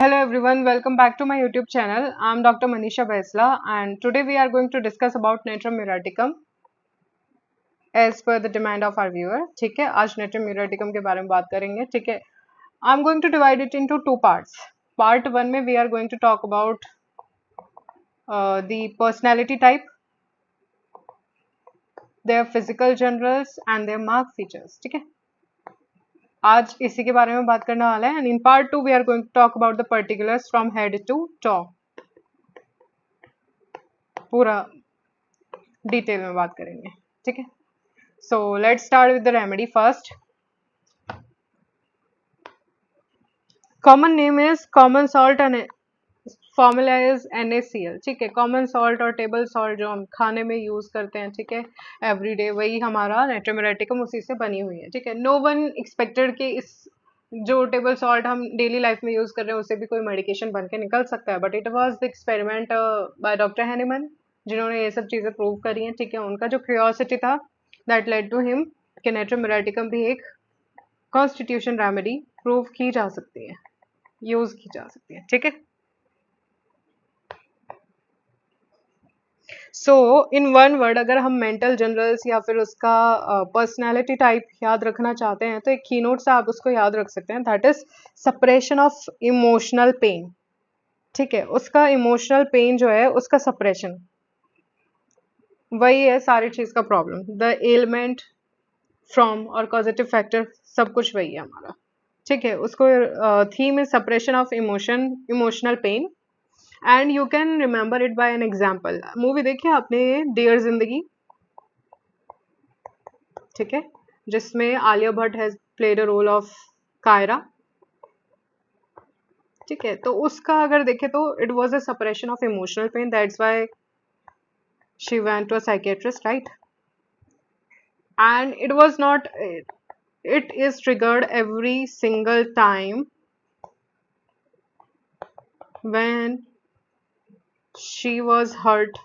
Hello everyone, welcome back to my YouTube channel. I'm Dr. Manisha Baisla and today we are going to discuss about Natrium muriaticum as per the demand of our viewer. ठीक है, आज Natrium muriaticum के बारे में बात करेंगे. ठीक है, I'm going to divide it into two parts. Part 1 में we are going to talk about the personality type, their physical generals and their mark features. ठीक है, आज इसी के बारे में बात करने वाला है. And in part 2 we are going to talk about the particulars from head to toe. पूरा डिटेल में बात करेंगे. ठीक है, so let's start with the remedy first. Common name is common salt and formula is NaCl. ठीक है, common salt और टेबल सॉल्ट जो हम खाने में यूज करते हैं, ठीक है, एवरीडे, वही हमारा नाइट्रम म्यूरेटिकम उसी से बनी हुई है. ठीक है, नो वन एक्सपेक्टेड कि इस जो टेबल सॉल्ट हम डेली लाइफ में यूज कर रहे हैं उससे भी कोई मेडिकेशन बन के निकल सकता है, but it was the experiment by doctor Hahnemann जिन्होंने ये सब चीजें प्रूव करी हैं. ठीक है, उनका जो क्यूरियोसिटी था दैट लेड टू हिम कि नाइट्रम म्यूरेटिकम भी एक कॉन्स्टिट्यूशन रेमेडी प्रूव की जा सकती है, यूज की जा सकती है. ठीक है, सो इन वन वर्ड अगर हम मेंटल जनरल्स या फिर उसका पर्सनैलिटी टाइप याद रखना चाहते हैं तो एक कीनोट से आप उसको याद रख सकते हैं, that is suppression of emotional pen. ठीक है, उसका इमोशनल पेन जो है उसका सप्रेशन, वही है सारी चीज का प्रॉब्लम. द एलिमेंट फ्रॉम और पॉजिटिव फैक्टर सब कुछ वही है हमारा. ठीक है, उसको theme is suppression of emotional pain. And you can remember it by an example. Movie देखी आपने डियर जिंदगी? ठीक है, जिसमें Alia Bhatt has played a role of Kaira. ठीक है, तो उसका अगर देखे तो it was a suppression of emotional pain, that's why she went to a psychiatrist, right? And it was not, it is triggered every single time when she was hurt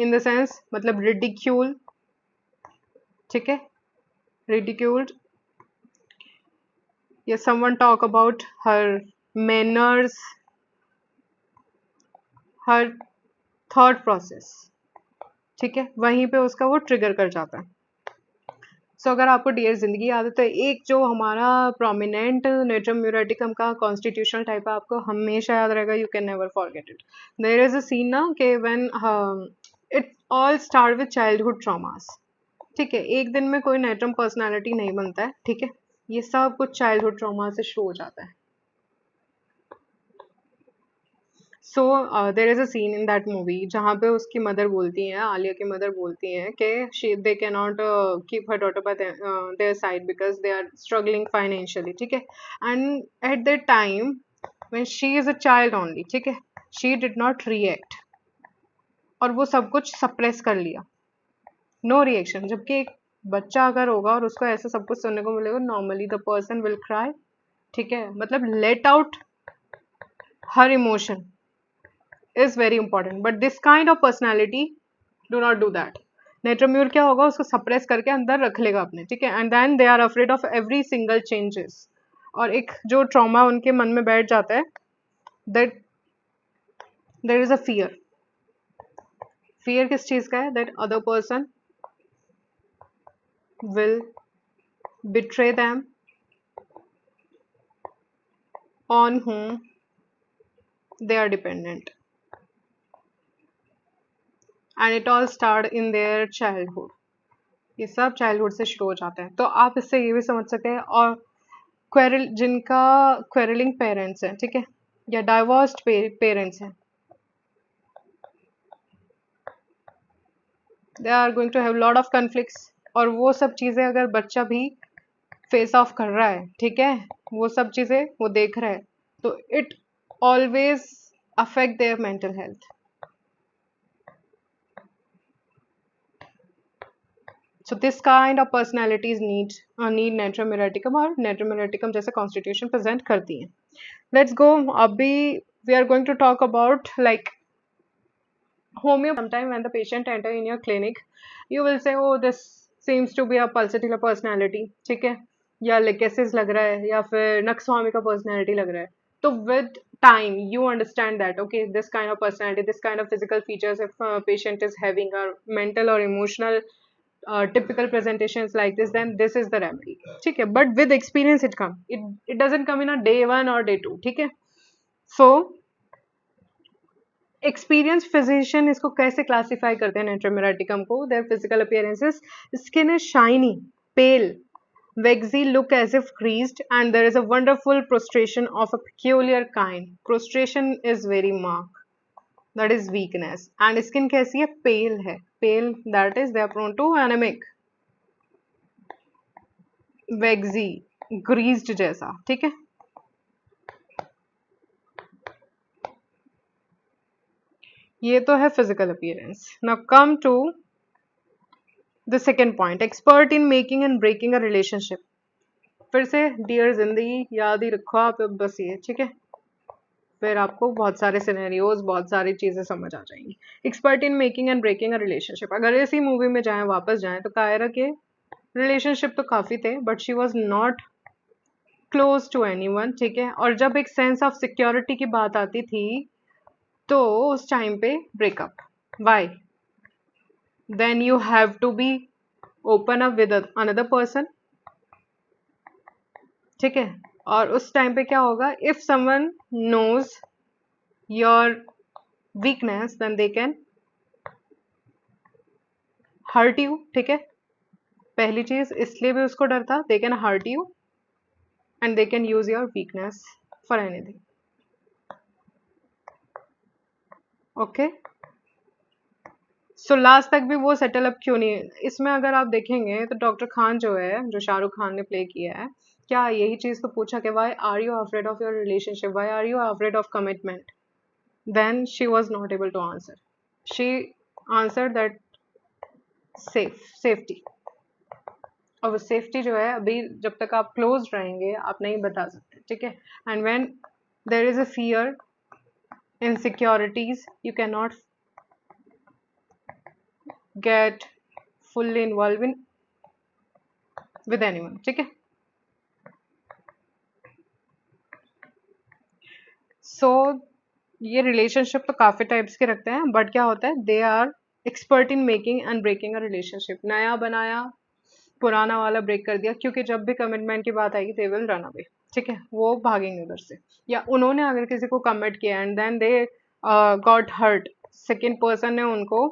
in the sense मतलब ridicule. ठीक है, ridiculed, या someone talk about her manners, her thought process. ठीक है, वहीं पे उसका वो ट्रिगर कर जाता है. सो अगर आपको डियर जिंदगी याद है तो एक जो हमारा प्रोमिनेंट नेट्रम म्यूरेटिकम का कॉन्स्टिट्यूशनल टाइप है आपको हमेशा याद रहेगा, you can never forget it. There is a scene ना कि when it all start with childhood traumas. ठीक है, एक दिन में कोई नेट्रम पर्सनालिटी नहीं बनता है. ठीक है, ये सब कुछ चाइल्डहुड ट्रॉमा से शुरू हो जाता है. So there is a scene in that movie जहाँ पे उसकी मदर बोलती हैं, आलिया की मदर बोलती हैं कि they can not keep her daughter by their side because they are struggling financially. ठीक है, and at that time when she is a child only, ठीक है, शी डिड नॉट रिएक्ट और वो सब कुछ सप्रेस कर लिया, नो रिएक्शन. जबकि एक बच्चा अगर होगा और उसको ऐसा सब कुछ सुनने को मिलेगा, normally the person will cry. ठीक है, मतलब let out her emotion is very important, but this kind of personality do not do that. नेट्रोम्यूर क्या होगा, उसको सप्रेस करके अंदर रख लेगा अपने. ठीक है, and then they are afraid of every single changes. और एक जो ट्रॉमा उनके मन में बैठ जाता है, that there is a fear. Fear किस चीज का है? That other person will betray them on whom they are dependent. And it all start in their childhood. ये सब चाइल्डहुड से शुरू हो जाते हैं. तो आप इससे ये भी समझ सकते हैं. और क्वेरल, जिनका क्वेरलिंग पेरेंट्स हैं, ठीक है, या डाइवोर्स्ड पेरेंट्स हैं, they are going to have lot of conflicts. और वो सब चीजें अगर बच्चा भी फेस ऑफ कर रहा है, ठीक है, वो सब चीजें वो देख रहा है, तो it always affect their mental health. So this kind of personalities need Natrium muriaticum और Natrium muriaticum जैसे constitution present करती हैं. Let's go. अभी we are going to talk about like homeo. Sometime when the patient enter in your clinic, you will say, oh, this seems to be a pulsatilla personality. ठीक है, या lachesis लग रहा है या फिर नक्स्वामी का पर्सनैलिटी लग रहा है. तो with time you understand that okay, this kind of personality, this kind of physical features, if a patient is having a mental or emotional typical presentations like this, then this is the remedy. ठीक है, but with experience it doesn't come in a day one or day two. ठीक है, so experience physician इसको कैसे classify करते हैं नेट्रोमेराटिकम को? Their physical appearances, skin is shiny, pale, waxy, look as if creased, and there is a wonderful prostration of a peculiar kind. Prostration is very marked, that is weakness. And skin कैसी है? Pale है, pale, that is they are prone to anemic, waxy, greased जैसा. ठीक है, ये तो है physical appearance. Now come to the second point, expert in making and breaking a relationship. फिर से डियर जिंदगी याद ही रखो आप बस ये. ठीक है, फिर आपको बहुत सारे सिनेरियोज, बहुत सारी चीजें समझ आ जाएंगी. Expert in making and breaking a relationship. अगर इसी मूवी में जाएं, वापस जाएं, तो कायरा के रिलेशनशिप तो काफी थे, but she was not close to anyone. ठीक है, और जब एक सेंस ऑफ सिक्योरिटी की बात आती थी, तो उस टाइम पे breakup. Why? Then you have to be open up with another person. ठीक है, और उस टाइम पे क्या होगा? If someone knows your weakness, then they can hurt you. ठीक है, पहली चीज, इसलिए भी उसको डर था, they can hurt you and they can use your weakness for anything. Okay, so last तक भी वो सेटल अप क्यों नहीं है? इसमें अगर आप देखेंगे तो डॉक्टर खान जो है, जो शाहरुख खान ने प्ले किया है, क्या यही चीज तो पूछा कि why are you afraid of your relationship, why are you afraid of commitment? Then she was not able to answer. She answer that safety. और वो सेफ्टी जो है, अभी जब तक आप क्लोज रहेंगे आप नहीं बता सकते. ठीक है, and when there is a fear, insecurities, you can not get fully involve in with anyone. ठीक है, सो ये रिलेशनशिप तो काफी टाइप्स के रखते हैं, बट क्या होता है, they are expert in making and breaking a relationship. नया बनाया, पुराना वाला ब्रेक कर दिया, क्योंकि जब भी कमिटमेंट की बात आएगी दे विल रन अवे. ठीक है, वो भागेंगे उधर से. या उन्होंने अगर किसी को कमिट किया and then they got hurt, second person ने उनको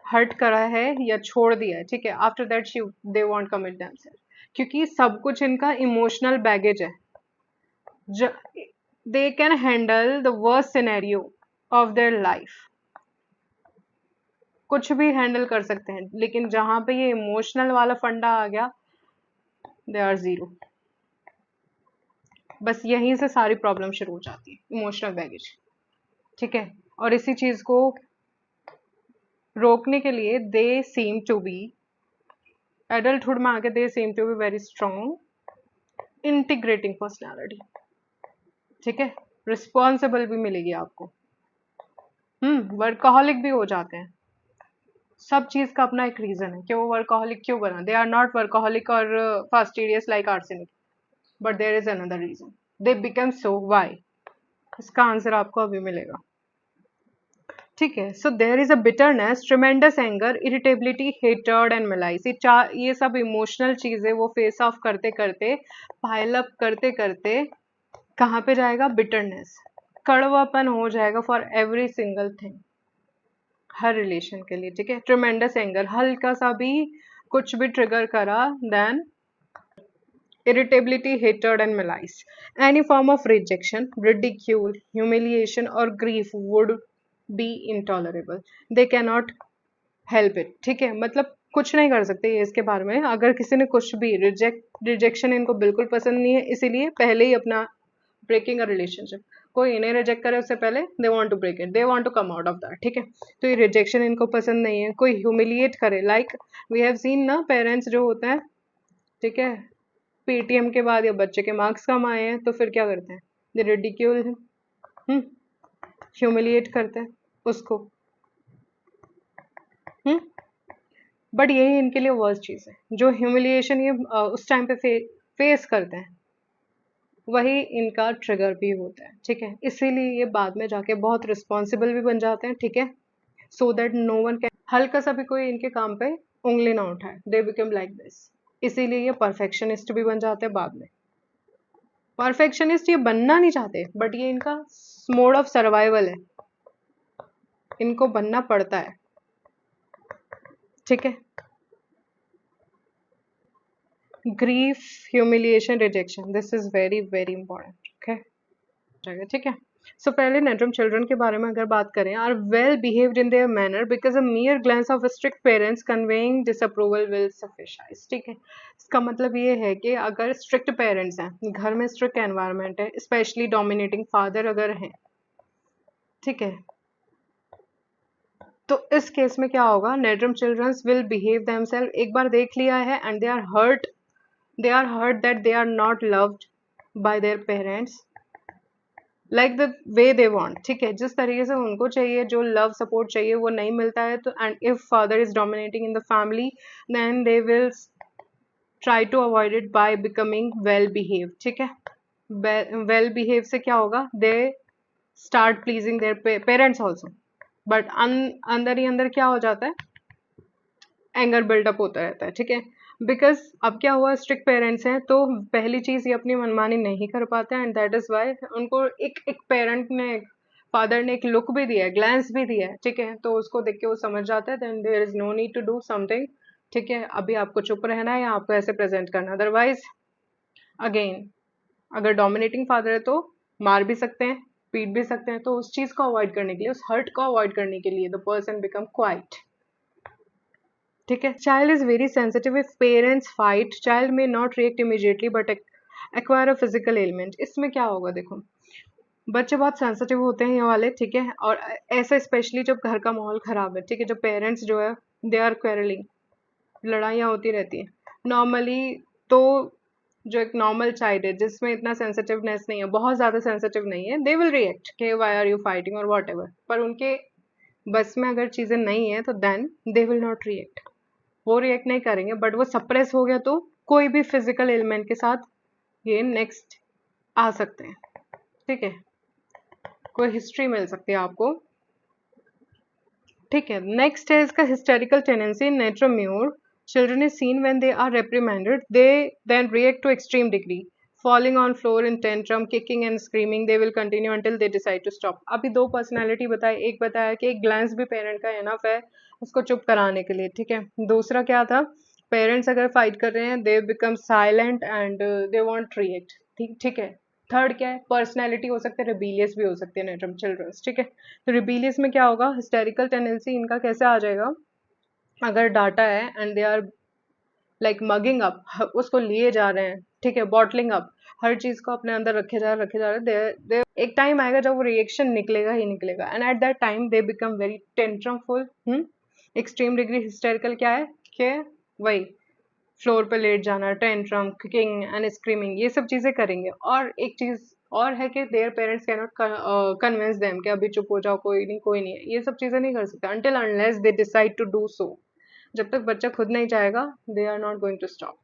हर्ट करा है या छोड़ दिया है, ठीक है, after that she they want commit themselves. क्योंकि सब कुछ इनका इमोशनल बैगेज है. They can handle the worst scenario of their life, कुछ भी हैंडल कर सकते हैं, लेकिन जहां पे ये इमोशनल वाला फंडा आ गया, दे आर जीरो. बस यहीं से सारी प्रॉब्लम शुरू हो जाती है, इमोशनल बैगेज. ठीक है, और इसी चीज को रोकने के लिए they seem to be, adulthood में आके they seem to be very strong integrating personality. ठीक है, रिस्पॉन्सिबल भी मिलेगी आपको. वर्कaholic भी हो जाते हैं. सब चीज का अपना एक रीजन है कि वो वर्कaholic क्यों बना. दे आर नॉट वर्कaholic और fastidious like arsenic, but there is another reason they become so. Why? इसका आंसर आपको अभी मिलेगा. ठीक है, so there is a bitterness, tremendous anger, irritability, hatred and malaise. ये सब इमोशनल चीजें वो फेस ऑफ करते करते, पाइल अप करते करते कहाँ पे जाएगा? बिटरनेस, कड़वापन हो जाएगा for every single thing, her relation के लिए. ठीक है, ट्रिमेंडस एंगर, हल्का सा भी कुछ भी ट्रिगर करा, then irritability, hatred, and malice. Any form of rejection, ridicule, humiliation, or grief would be intolerable. They cannot help it. ठीक है, मतलब कुछ नहीं कर सकते ये इसके बारे में. अगर किसी ने कुछ भी रिजेक्शन इनको बिल्कुल पसंद नहीं है, इसीलिए पहले ही अपना ब्रेकिंग अ रिलेशनशिप. कोई इन्हें रिजेक्ट करे उससे पहले they want to break it, they want to come out of that. ठीक है, तो ये रिजेक्शन इनको पसंद नहीं है. कोई ह्यूमिलिएट करे, लाइक वी हैव सीन ना, पेरेंट्स जो होते हैं, ठीक है, पेटीएम के बाद या बच्चे के मार्क्स कम आए हैं तो फिर क्या करते हैं? दे रिडिक्यूल हिम, ह्यूमिलिएट करते हैं उसको. बट यही इनके लिए वर्स्ट चीज है, जो ह्यूमिलिएशन ये उस टाइम पे फेस करते हैं. वही इनका ट्रिगर भी होता है, ठीक है। इसीलिए ये बाद में जाके बहुत रिस्पॉन्सिबल भी बन जाते हैं, ठीक है। So that no one can, हल्का सा भी कोई इनके काम पे उंगली ना उठाए, दे बिकम लाइक दिस। इसीलिए ये परफेक्शनिस्ट भी बन जाते हैं बाद में। परफेक्शनिस्ट ये बनना नहीं चाहते, बट ये इनका मोड ऑफ सर्वाइवल है, इनको बनना पड़ता है, ठीक है। Grief, humiliation, rejection, this is very very important, okay, ठीक है। सो पहले नेट्रम चिल्ड्रन के बारे में अगर बात करें, are well behaved in their manner because a mere glance of strict parents conveying disapproval will suffice, ठीक है। इसका मतलब ये है कि अगर स्ट्रिक्ट पेरेंट्स हैं, घर में स्ट्रिक्ट एनवायरनमेंट है, स्पेशली डोमिनेटिंग फादर अगर हैं, ठीक है, तो इस केस में क्या होगा, नेट्रम चिल्ड्रंस विल बिहेव देमसेल्फ, एक बार देख लिया है and they are hurt that they are not loved by their parents like the way they want, ठीक है। जिस तरीके से उनको चाहिए, जो लव सपोर्ट चाहिए वो नहीं मिलता है, तो and if father is dominating in the family, then they will try to avoid it by becoming well behave, ठीक है। वेल बिहेव से क्या होगा, they start pleasing their parents also, but अंदर ही अंदर क्या हो जाता है, एंगर बिल्डअप होता रहता है, ठीक है। बिकॉज अब क्या हुआ, स्ट्रिक्ट पेरेंट्स हैं, तो पहली चीज ये अपनी मनमानी नहीं कर पाते, एंड दैट इज वाई उनको एक पेरेंट ने, फादर ने एक लुक भी दिया है, ग्लैंस भी दिया है, ठीक है, तो उसको देख के वो समझ जाता है, then there is no need to do something, ठीक है। अभी आपको चुप रहना है या आपको ऐसे प्रेजेंट करना, अदरवाइज अगेन अगर डोमिनेटिंग फादर है तो मार भी सकते हैं, पीट भी सकते हैं, तो उस चीज को अवॉइड करने के लिए, उस हर्ट को अवॉइड करने के लिए द पर्सन बिकम क्वाइट, ठीक है। Child is very sensitive, if parents fight child may not react immediately but acquire a physical element. इसमें क्या होगा, देखो बच्चे बहुत सेंसिटिव होते हैं ये वाले, ठीक है, और ऐसे स्पेशली जब घर का माहौल खराब है, ठीक है, जब पेरेंट्स जो है दे आर क्वेरलिंग, लड़ाइयाँ होती रहती है नॉर्मली, तो जो एक नॉर्मल चाइल्ड है जिसमें इतना सेंसिटिवनेस नहीं है, बहुत ज्यादा सेंसिटिव नहीं है, दे विल रिएक्ट के वाई आर यू फाइटिंग और वॉट एवर, पर उनके बस में अगर चीजें नहीं है तो then they will not react, वो रिएक्ट नहीं करेंगे, बट वो सप्रेस हो गया तो कोई भी फिजिकल एलिमेंट के साथ ये नेक्स्ट आ सकते हैं, ठीक है, कोई हिस्ट्री मिल सकती है आपको, ठीक है। नेक्स्ट है इसका हिस्टेरिकल टेंडेंसी, नेट्रोम्यूर children is seen when they are reprimanded they then react to extreme degree, falling on floor in tantrum, kicking and screaming, they will continue until they decide to stop। अभी दो personality बताए, एक बताया कि एक glans भी parent का enough है उसको चुप कराने के लिए, ठीक है। दूसरा क्या था, पेरेंट्स अगर फाइट कर रहे हैं they become silent and they want react, ठीक ठीक है। थर्ड क्या है, पर्सनैलिटी हो सकते हैं, रिबीलियस भी हो सकते हैं नेट्रम चिल्ड्रंस, ठीक है। तो रिबीलियस में क्या होगा, हिस्टेरिकल टेंडेंसी इनका कैसे आ जाएगा, अगर डाटा है and they are like mugging up, उसको लिए जा रहे हैं, ठीक है, बॉटलिंग अप, हर चीज को अपने अंदर रखे जा रहे हैं, दे एक टाइम आएगा जब वो रिएक्शन निकलेगा ही निकलेगा, and at that time they become very tantrumful. Extreme degree hysterical क्या है कि वही फ्लोर पे लेट जाना, टेंट्रम, किकिंग एंड स्क्रीमिंग, ये सब चीजें करेंगे। और एक चीज और है कि their parents can not convince them कि अभी चुप हो जाओ, कोई नहीं है, ये सब चीजें नहीं कर सकते until unless they decide to do so. जब तक बच्चा खुद नहीं चाहेगा they are not going to stop.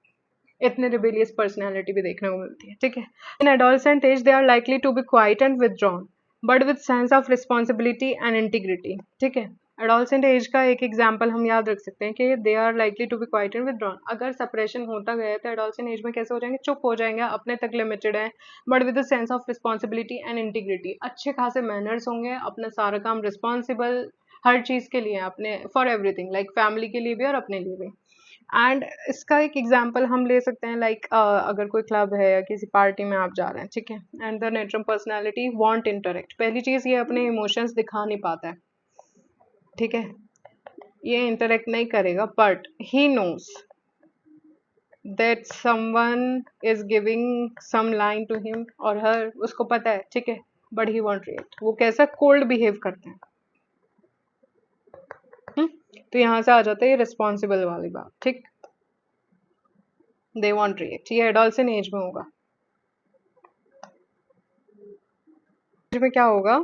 इतने रिबेलियस पर्सनैलिटी भी देखने को मिलती है, ठीक है। In adolescent age they are likely to be quite and withdrawn but with sense of responsibility and integrity, ठीक है। एडोलसेंट एज का एक एग्जाम्पल हम याद रख सकते हैं कि they are likely to be quite and withdrawn, अगर सप्रेशन होता गया तो एडोलसेंट एज में कैसे हो जाएंगे, चुप हो जाएंगे, अपने तक लिमिटेड है, but with sense of responsibility and integrity, अच्छे खासे मैनर्स होंगे, अपना सारा काम रिस्पॉन्सिबल हर चीज के लिए, अपने फॉर एवरीथिंग, लाइक फैमिली के लिए भी और अपने लिए भी। एंड इसका एक एग्जांपल हम ले सकते हैं, लाइक अगर कोई क्लब है या किसी पार्टी में आप जा रहे हैं, ठीक है, and the natrum personality want interact, पहली चीज ये अपने इमोशंस दिखा नहीं पाता है, ठीक है, ये इंटरेक्ट नहीं करेगा, but he knows that someone is giving some line to him और हर, उसको पता है, ठीक है, बट ही वॉन्ट रिएक्ट, वो कैसा कोल्ड बिहेव करते हैं। तो यहाँ से आ जाता है ये रिस्पॉन्सिबल वाली बात, ठीक, दे वॉन्ट रिएक्ट, ये एडोलसेंट एज में होगा। में क्या होगा,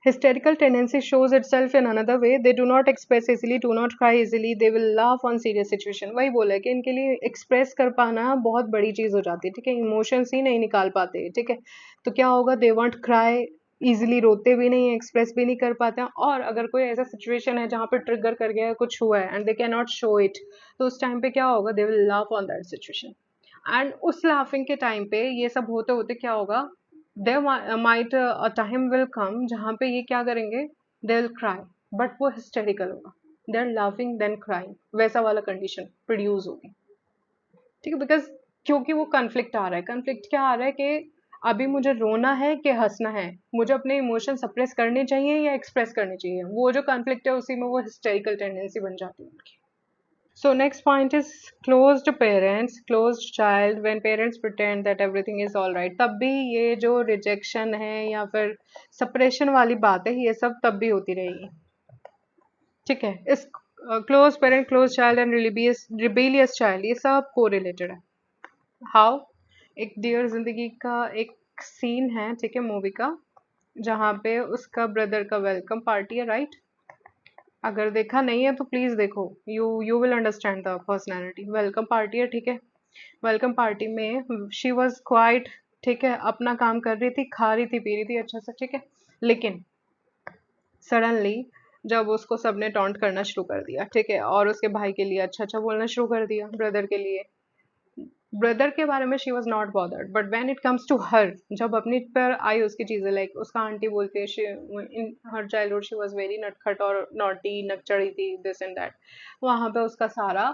Hysterical tendency shows itself in another way. They do not express easily, do not cry easily. They will laugh on serious situation. वही बोला है कि इनके लिए एक्सप्रेस कर पाना बहुत बड़ी चीज हो जाती है, ठीक है, इमोशंस ही नहीं निकाल पाते, ठीक है। तो क्या होगा, दे वॉन्ट क्राई इजिली, रोते भी नहीं, एक्सप्रेस भी नहीं कर पाते हैं। और अगर कोई ऐसा सिचुएशन है जहाँ पे ट्रिगर कर गया है, कुछ हुआ है and they can not show it, तो उस टाइम पे क्या होगा, they will laugh on that situation. And उस लाफिंग के टाइम पे ये सब होते होते क्या होगा, there might a time will come जहाँ पे ये क्या करेंगे, दे विल क्राई, बट वो हिस्टेरिकल होगा, they are laughing then crying, वैसा वाला कंडीशन प्रोड्यूस होगी, ठीक है। बिकॉज क्योंकि वो कन्फ्लिक्ट आ रहा है, कन्फ्लिक्ट क्या आ रहा है कि अभी मुझे रोना है कि हंसना है, मुझे अपने इमोशन सप्रेस करने चाहिए या एक्सप्रेस करने चाहिए, वो जो कन्फ्लिक्ट है उसी में वो हिस्टेरिकल टेंडेंसी बन जाती है उनकी। So next point is closed parents, closed child. When parents pretend that everything is all right, तब भी ये जो rejection है या फिर suppression वाली बात है, ये सब तब भी होती रहेगी, ठीक है। इस closed parent, closed child and rebellious child, ये सब correlated है। How? एक डियर जिंदगी का एक सीन है, ठीक है, मूवी का, जहाँ पे उसका ब्रदर का वेलकम पार्टी है, राइट। अगर देखा नहीं है तो प्लीज देखो, you will understand the personality. Welcome party है, ठीक है। वेलकम पार्टी में शी वॉज क्वाइट, ठीक है, अपना काम कर रही थी, खा रही थी, पी रही थी अच्छा सा, ठीक है। लेकिन सडनली जब उसको सबने टॉन्ट करना शुरू कर दिया, ठीक है, और उसके भाई के लिए अच्छा अच्छा बोलना शुरू कर दिया, ब्रदर के लिए, ब्रदर के बारे में she was not bothered, but when it comes to her, जब अपनी पर आई उसकी चीजें, लाइक उसका आंटी बोलती है in her childhood she was very नटखट और नॉटी, नकचड़ी थी, दिस एंड दैट, वहां पे उसका सारा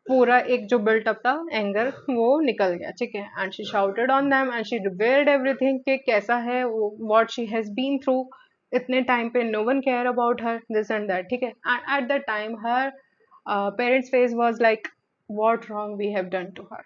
पूरा एक जो बिल्ट अप था एंगर वो निकल गया, ठीक है। And she shouted on them and she revealed everything कि कैसा है वो, what she has been through इतने टाइम पे, no one care about her, this and that, ठीक है। And at the time her parents face was like what wrong we have done to her,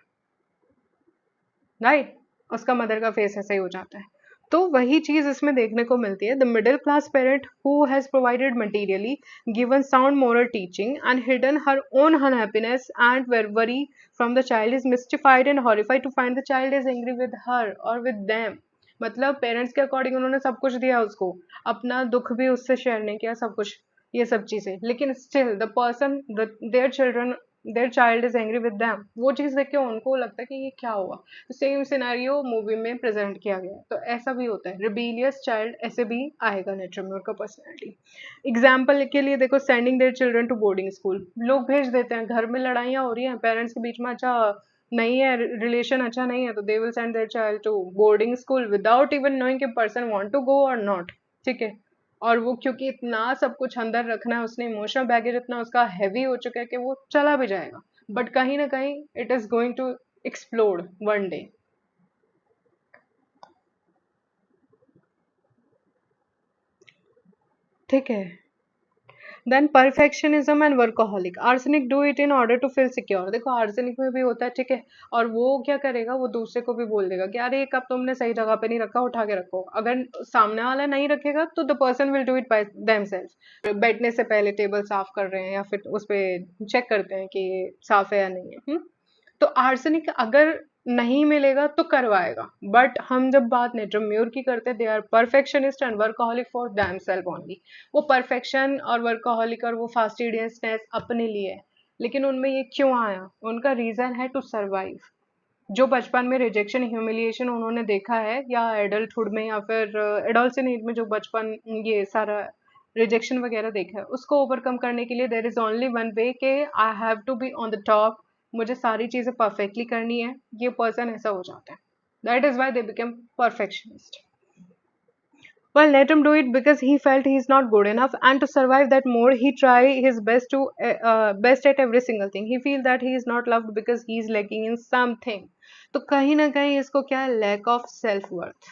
right. उसका mother का face ऐसा ही हो जाता है। तो वही चीज इसमें देखने को मिलती है, the middle class parent who has provided materially, given sound moral teaching and hidden her own unhappiness and worry from the child is mystified and horrified to find the child is angry with her और with them. मतलब parents के according उन्होंने सब कुछ दिया उसको, अपना दुख भी उससे शेयर नहीं किया, सब कुछ ये सब चीजें, लेकिन still the person, their children, their child is angry with them, वो चीज देख के उनको लगता है कि ये क्या हुआ। सेम सिनेरियो मूवी में प्रेजेंट किया गया है, तो ऐसा भी होता है, रिबेलियस चाइल्ड ऐसे भी आएगा नेचर का पर्सनैलिटी। एग्जाम्पल के लिए देखो, sending their children to boarding school, लोग भेज देते हैं, घर में लड़ाइयाँ हो रही हैं पेरेंट्स के बीच में, अच्छा नहीं है रिलेशन, अच्छा नहीं है, तो they will send their child to boarding school without even knowing कि पर्सन वांट टू गो और नॉट, ठीक है। और वो क्योंकि इतना सब कुछ अंदर रखना है उसने, इमोशनल बैगेज इतना उसका हैवी हो चुका है कि वो चला भी जाएगा, बट कहीं ना कहीं it is going to explode one day, ठीक है। Then perfectionism and workaholic, arsenic do it in order to feel secure, देखो आर्सेनिक में भी होता है, ठीक है। और वो क्या करेगा, वो दूसरे को भी बोल देगा कि अरे ये कप तुमने सही जगह पे नहीं रखा, उठा के रखो। अगर सामने वाला नहीं रखेगा तो the person will do it by themselves, बैठने से पहले टेबल साफ कर रहे हैं या फिर उस पे चेक करते हैं कि ये साफ है या नहीं है, तो आर्सेनिक अगर नहीं मिलेगा तो करवाएगा, बट हम जब बात नेट्रम्यूर की करते हैं, they are perfectionist and workaholic for themself only. वो परफेक्शन और वर्कोहॉलिक और वो फास्टिडियसनेस अपने लिए है, लेकिन उनमें ये क्यों आया, उनका रीजन है टू सरवाइव। जो बचपन में रिजेक्शन ह्यूमिलिएशन उन्होंने देखा है, या एडल्टहुड में या फिर एडोलसेंट एज में जो बचपन ये सारा रिजेक्शन वगैरह देखा है, उसको ओवरकम करने के लिए there is only one way के I have to be on the top, मुझे सारी चीजें परफेक्टली करनी है, ये पर्सन ऐसा हो जाता है, that is why they become perfectionist. Well, let him do it because he felt he is not good enough, and to survive that mode, he try his best to best at every single thing. He feel that he is not loved because he is lacking in something. तो कहीं ना कहीं इसको क्या है, lack of self worth,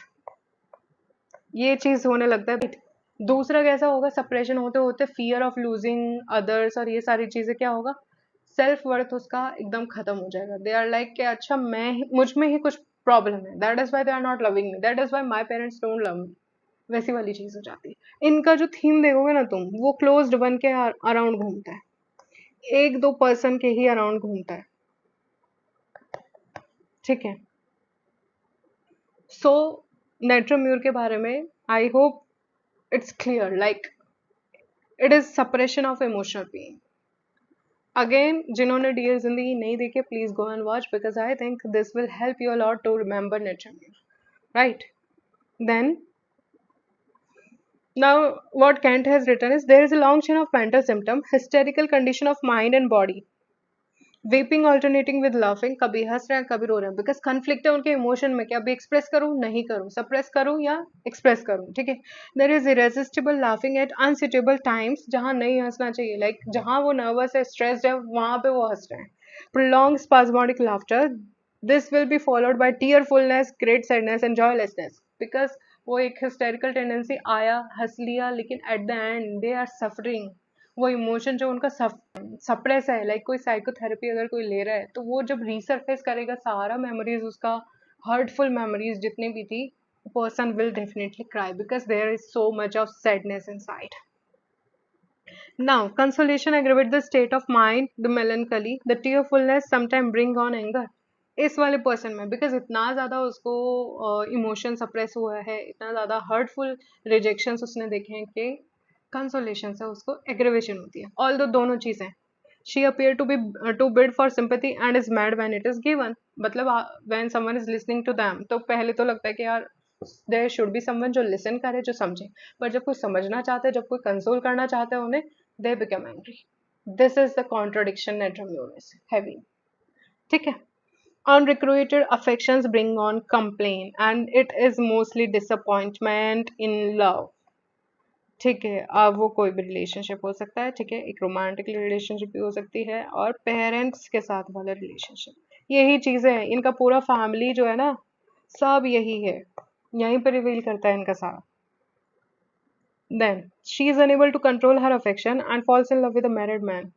ये चीज होने लगता है। दूसरा कैसा होगा, सप्रेशन होते होते फियर ऑफ लूजिंग अदर्स और ये सारी चीजें क्या होगा, सेल्फ वर्थ उसका एकदम खत्म हो जाएगा। दे आर लाइक कि अच्छा मैं मुझ में ही कुछ प्रॉब्लम है, that is why they are not loving me, that is why my parents don't love me, वैसी वाली चीज हो जाती है। इनका जो थीम देखोगे ना तुम, वो क्लोज्ड बन के अराउंड घूमता है, एक दो पर्सन के ही अराउंड घूमता है, ठीक है। सो नेट्रोम्यूर के बारे में I hope it's clear. Like, it is suppression of emotional pain. Again, जिन्होंने डियर जिंदगी नहीं देखी, please go and watch because I think this will help you a lot to remember nature. Right? Then, now what Kant has written is there is a long chain of mental symptom, hysterical condition of mind and body. Vaping alternating with laughing, कभी हंस रहे हैं कभी रो रहे हैं, because conflict है उनके emotion में कि अभी एक्सप्रेस करूं नहीं करूं, सप्रेस करूं या एक्सप्रेस करूं, ठीक है. There is irresistible laughing at unsuitable times, जहां नहीं हंसना चाहिए, लाइक जहां वो नर्वस है, स्ट्रेस्ड है, वहां पे वो हंस रहे हैं. prolonged spasmodic laughter, this will be followed by tearfulness, great sadness and joylessness, because वो एक हिस्टेरिकल टेंडेंसी आया, हंस लिया, लेकिन at the end they are suffering. वो इमोशन जो उनका सप्रेस है, लाइक कोई साइकोथेरेपी अगर कोई ले रहा है तो वो जब रीसरफेस करेगा सारा मेमोरीज उसका, हर्टफुल मेमोरीज जितनी भी थी, person will definitely cry because there is so much of sadness inside. Now, consolation aggravate the state of mind, the melancholy, the tearfulness sometimes bring on anger. इस वाले person में because इतना ज़्यादा उसको emotion suppress हुआ है, इतना ज़्यादा हर्टफुल रिजेक्शन उसने देखे हैं कि कंसोलेशन से उसको एग्रेवेशन होती है. ऑल दो दोनों चीज़ें. She appear to be to bid for sympathy and is mad when it is given. मतलब when someone is listening to them, तो पहले तो लगता है कि यार देयर शुड बी समवन जो लिसन करे, जो समझे. पर जब कोई समझना चाहता है, जब कोई कंसोल करना चाहता है उन्हें, they become angry. This is the contradiction that Ramiro is having. ठीक है. Unrequited affections bring on complaint and it is mostly disappointment in love. ठीक है. अब वो कोई भी रिलेशनशिप हो सकता है, ठीक है, एक रोमांटिक रिलेशनशिप भी हो सकती है और पेरेंट्स के साथ वाला रिलेशनशिप. यही चीजें हैं, इनका पूरा फैमिली जो है ना, सब यही है, यहीं पर रिवील करता है इनका सारा. Then she is unable to control her affection and falls in love with a married man.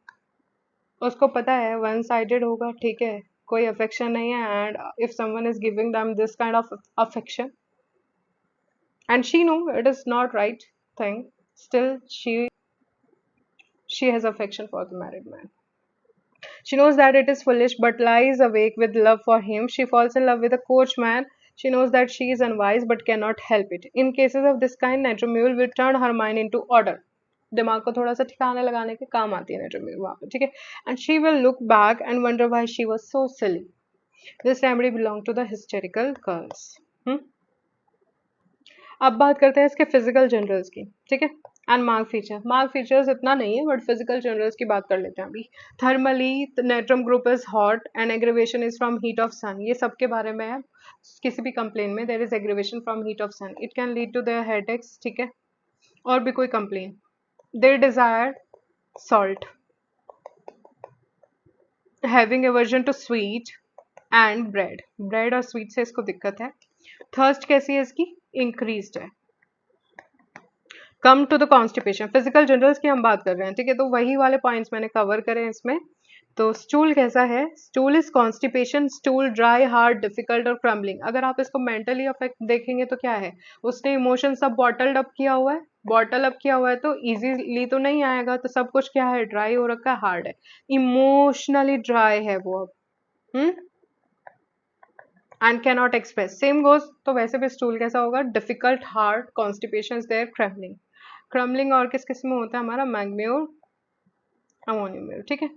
उसको पता है वन साइडेड होगा, ठीक है, कोई अफेक्शन नहीं है, and if someone is giving them this kind of affection and she know it is not right thing, still she has affection for the married man. She knows that it is foolish but lies awake with love for him. She falls in love with a coachman. She knows that she is unwise but cannot help it. In cases of this kind, Netromule will turn her mind into order. दिमाग को थोड़ा सा ठिकाने लगाने के काम आती है नेट्रोम्यूल वहाँ पे, ठीक है. And she will look back and wonder why she was so silly. This remedy belong to the hysterical girls. अब बात करते हैं इसके फिजिकल जनरल्स की, ठीक है, and mark feature. Mark features इतना नहीं है बट फिजिकल जनरल्स की बात कर लेते हैं अभी. Thermally natrum group is hot and aggravation is from heat of sun. ये सबके बारे में है. किसी भी कंप्लेन में there is aggravation from heat of sun. It can lead to their headaches, ठीक है. और भी कोई complain. They desire salt, having aversion to sweet and bread. Bread और sweet से इसको दिक्कत है. Thirst कैसी है इसकी? Increased है. Come to the constipation. Physical generals की हम बात कर रहे हैं, ठीक है, तो वही वाले पॉइंट्स मैंने कवर करे इसमें. तो स्टूल कैसा है? Stool is constipation, stool dry, hard, difficult और क्रम्बलिंग. अगर आप इसको मेंटली अफेक्ट देखेंगे तो क्या है, उसने इमोशन सब बॉटल्ड अप किया हुआ है. बॉटल अप किया हुआ है तो इजीली तो नहीं आएगा, तो सब कुछ क्या है, ड्राई हो रखा है, हार्ड है, इमोशनली ड्राई है वो अब. And can not express. Same goes, तो वैसे भी स्टूल कैसा होगा, difficult, hard, constipation there, crumbling. Crumbling और किस किस में होता है हमारा, मैग्म्योर, अमोनियम, ठीक है.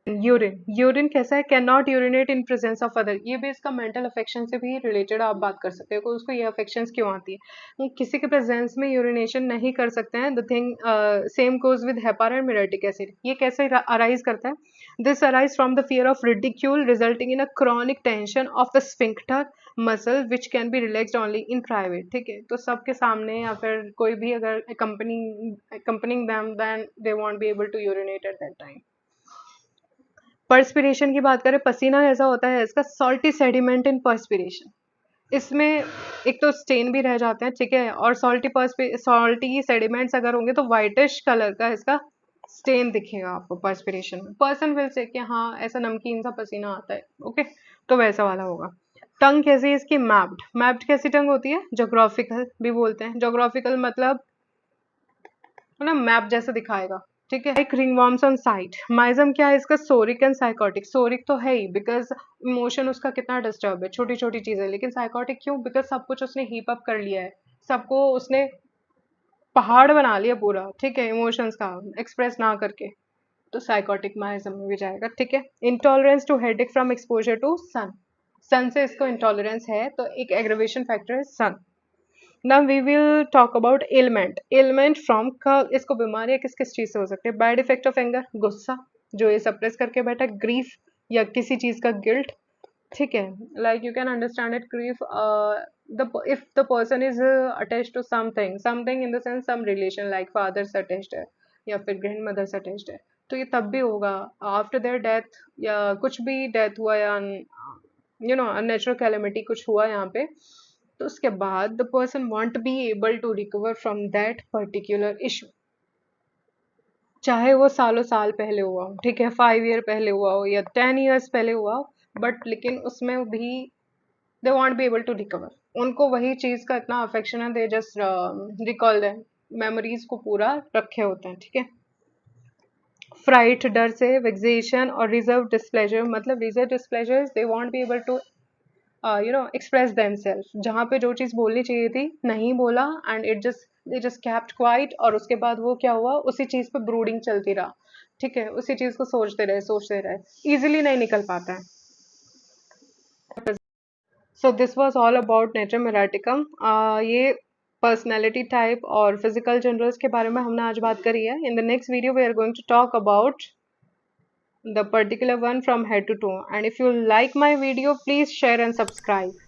यूरिन. यूरिन कैसा है, can not urinate in presence of other. ये भी इसका मेंटल अफेक्शन से भी रिलेटेड आप बात कर सकते हो, उसको ये अफेक्शंस क्यों आती है, वो किसी के प्रेजेंस में यूरिनेशन नहीं कर सकते हैं. The thing same goes with hepar and muriatic acid. ये कैसे अराइज करता है, this arise from the fear of ridicule resulting in a chronic tension of the sphincter muscle which can be relaxed only in private. ठीक है, तो सबके सामने या फिर कोई भी अगर accompanying them then they won't be able to urinate at that time. Perspiration की बात करें, पसीना ऐसा होता है इसका, सॉल्टी सेडिमेंट इन पर्सपिरेशन. इसमें एक तो स्टेन भी रह जाते हैं, ठीक है, और सॉल्टी सेडिमेंट्स अगर होंगे तो वाइटिश कलर का इसका स्टेन दिखेगा आपको पर्सपिरेशन में. पर्सन विल से कि हाँ ऐसा नमकीन सा पसीना आता है, ओके, तो वैसा वाला होगा. टंग कैसी है इसकी, मैप्ड. मैप्ड कैसी टंग होती है, जोग्राफिकल भी बोलते हैं. जोग्राफिकल मतलब ना मैप जैसा दिखाएगा, ठीक है. एक रिंगवॉर्म्स ऑन साइट. माइजम क्या है इसका, सोरिक एंड साइकोटिक. सोरिक तो है ही बिकॉज इमोशन उसका कितना डिस्टर्ब है, छोटी छोटी चीजें, लेकिन साइकोटिक क्यों, बिकॉज सब कुछ उसने हीप अप कर लिया है, सबको उसने पहाड़ बना लिया पूरा, ठीक है, इमोशंस का एक्सप्रेस ना करके, तो साइकोटिक माइज्म में भी जाएगा, ठीक है। Intolerance to headache from exposure to sun, sun से इसको इंटॉलरेंस है, तो एक एग्रेवेशन फैक्टर है sun. Now we will talk about element, element from का, इसको बीमारियां किस किस चीज से हो सकती है? बैड इफेक्ट ऑफ एंगर, गुस्सा जो ये सप्रेस करके बैठा, ग्रीफ या किसी चीज का गिल्ट, ठीक है, like you can understand it grief the if the person is attached to something, something in the sense some relation, like father से अटैच्ड है या फिर ग्रैंड मदर से अटैच्ड है, तो ये तब भी होगा आफ्टर देयर डेथ, या कुछ भी डेथ हुआ या यू नो नेचुरल कैलेमिटी कुछ हुआ यहाँ पे, तो उसके बाद the person won't be able to recover from that particular issue, चाहे वो सालों साल पहले हुआ हो, ठीक है, 5 ईयर पहले हुआ हो या 10 ईयर्स पहले हुआ हो, बट लेकिन उसमें भी they won't be able to recover, उनको वही चीज का इतना अफेक्शन है, they just recall the memories को पूरा रखे होते हैं, ठीक है। फ्राइट, डर से, वेक्सेशन और रिजर्व डिस्प्लेजर, मतलब reserve displeasure they won't be able to you know express themselves, जहाँ पे जो चीज बोलनी चाहिए थी नहीं बोला, and it just they just kept quiet, और उसके बाद वो क्या हुआ, उसी चीज पे ब्रूडिंग चलती रहा, ठीक है, उसी चीज को सोचते रहे, इजिली नहीं निकल पाता है। So this was all about nature muriaticum, ये पर्सनैलिटी टाइप और फिजिकल जनरल्स के बारे में हमने आज बात करी है। In the next video we are going to talk about the particular one from head to toe, and if you like my video please share and subscribe.